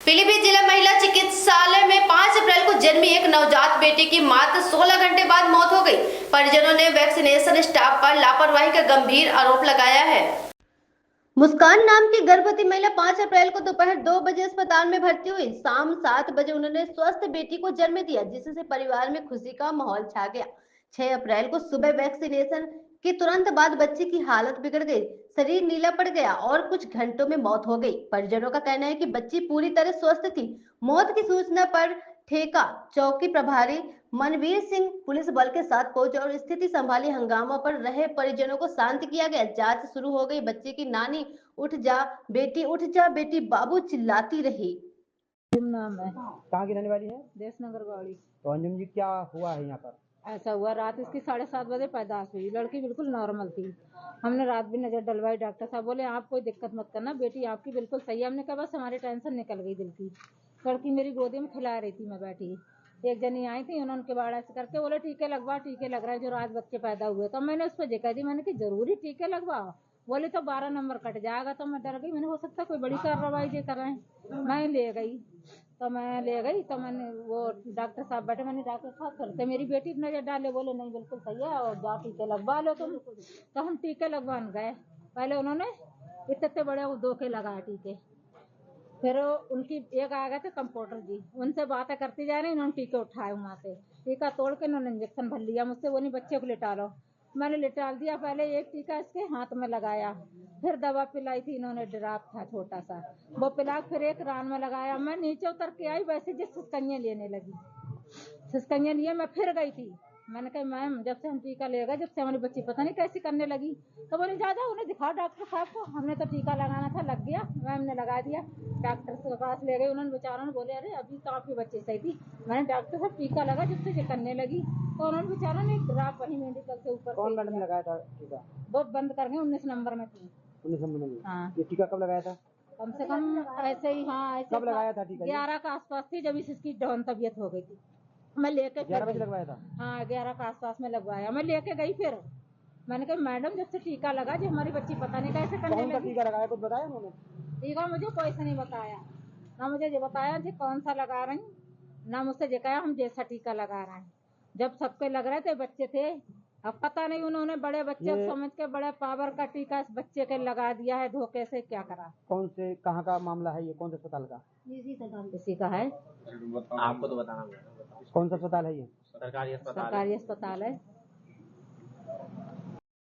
पीलीभीत जिला महिला चिकित्सालय में 5 अप्रैल को जन्मी एक नवजात बेटी की मात्र 16 घंटे बाद मौत हो गई। परिजनों ने वैक्सीनेशन स्टाफ पर लापरवाही का गंभीर आरोप लगाया है। मुस्कान नाम की गर्भवती महिला 5 अप्रैल को दोपहर 2 बजे अस्पताल में भर्ती हुई। शाम 7 बजे उन्होंने स्वस्थ बेटी को जन्म दिया, जिससे परिवार में खुशी का माहौल छा गया। 6 अप्रैल को सुबह वैक्सीनेशन के तुरंत बाद बच्चे की हालत बिगड़ गई, शरीर नीला पड़ गया और कुछ घंटों में मौत हो गई। परिजनों का कहना है कि बच्ची पूरी तरह स्वस्थ थी। मौत की सूचना पर ठेका चौकी प्रभारी मनवीर सिंह पुलिस बल के साथ पहुंचे और स्थिति संभाली। हंगामा पर रहे परिजनों को शांत किया गया। जांच शुरू हो गई। बच्चे की नानी उठ जा बेटी बाबू चिल्लाती रही। नाम है। कहाँ की रहने वाली है? देशनगर वाली। तो अंजुम जी, क्या हुआ है यहाँ पर? ऐसा हुआ, रात इसकी 7:30 बजे पैदाश हुई। लड़की बिल्कुल नॉर्मल थी। हमने रात भी नजर डलवाई। डॉक्टर साहब बोले आप कोई दिक्कत मत करना, बेटी आपकी बिल्कुल सही है। हमने कहा बस हमारी टेंशन निकल गई दिल की। लड़की मेरी गोदी में खिला रही थी, मैं बैठी। एक जनी आई थी, उन्होंने किवाड़ ऐसे करके बोले टीके लगवा, टीके लग रहा है जो रात बच्चे पैदा हुए। तो मैंने उस पर जिक्र दी, मैंने कि जरूरी टीके लगवा। बोले तो 12 नंबर कट जाएगा। तो मैं डर गई, मैंने हो सकता कोई बड़ी कार्रवाई दे कर रहे हैं। मैं ले गई तो मैंने वो डॉक्टर साहब बैठे, मैंने डॉक्टर साहब करते मेरी बेटी नजर डाले। बोले नहीं बिल्कुल सही है और जाओ टीके लगवा लो तुम। तो हम टीके लगवाने गए। पहले उन्होंने इतने बड़े दो के लगाए टीके। फिर उनकी एक आ गए थे कंपाउंडर जी, उनसे बातें करती जा रही, उन्होंने टीके उठाए वहाँ से। टीका तोड़ के उन्होंने इंजेक्शन भर लिया मुझसे। वो नहीं बच्चे को लिटा लो। मैंने लिटाल दिया। पहले एक टीका इसके हाथ में लगाया, फिर दवा पिलाई थी इन्होंने, ड्राप था छोटा सा, वो पिला, फिर एक रान में लगाया। मैं नीचे उतर के आई, वैसे जिस सिस्कंजे लेने लगी। सिस्कंजे लिए मैं फिर गई थी। मैंने कहा मैम जब से हम टीका ले गए, जब से हमारी बच्ची पता नहीं कैसी करने लगी। तो बोले जा उन्हें दिखाओ डॉक्टर साहब को। हमने तो टीका लगाना था, लग गया। मैम ने लगा दिया। डॉक्टर के पास ले गए, उन्होंने बेचारों ने बोले अरे अभी तो आपकी बच्ची सही थी। मैंने डॉक्टर साहब टीका लगा, जब से ये करने लगी। तो उन्होंने बेचारों ने ड्राप वहीं मेडिकल से ऊपर कौन मैडम ने लगाया था टीका? वो बंद कर गए, 19 नंबर में थी। 19 नंबर में? हाँ। ये टीका कब लगाया था? कम से कम ऐसे ही, हाँ ऐसे कब लगाया था टीका? 11 के आसपास थी, जब इसकी डाउन तबीयत हो गई थी। मैं लेके 11 बजे लगवाया था? हाँ 11 के आसपास में लगवाया। मैं लेके गई। फिर मैंने कहा मैडम जब से टीका लगा, जो हमारी बच्ची पता नहीं कैसे करने कौन सा लगी। टीका लगाया, कुछ बताया उन्होंने? टीका मुझे कोई से नहीं बताया, ना मुझे ये बताया जी कौन सा लगा रही, ना मुझसे ये कहा हम जैसा टीका लगा रहे हैं। जब सबके लग रहे थे, बच्चे थे, अब पता नहीं उन्होंने बड़े बच्चे समझ के बड़े पावर का टीका इस बच्चे के लगा दिया है, धोखे से क्या करा। कौन से, कहाँ का मामला है ये? कौन से अस्पताल का? इसी का है। आपको तो बताना होगा। कौन सा अस्पताल है ये? सरकारी अस्पताल सरकारी अस्पताल है।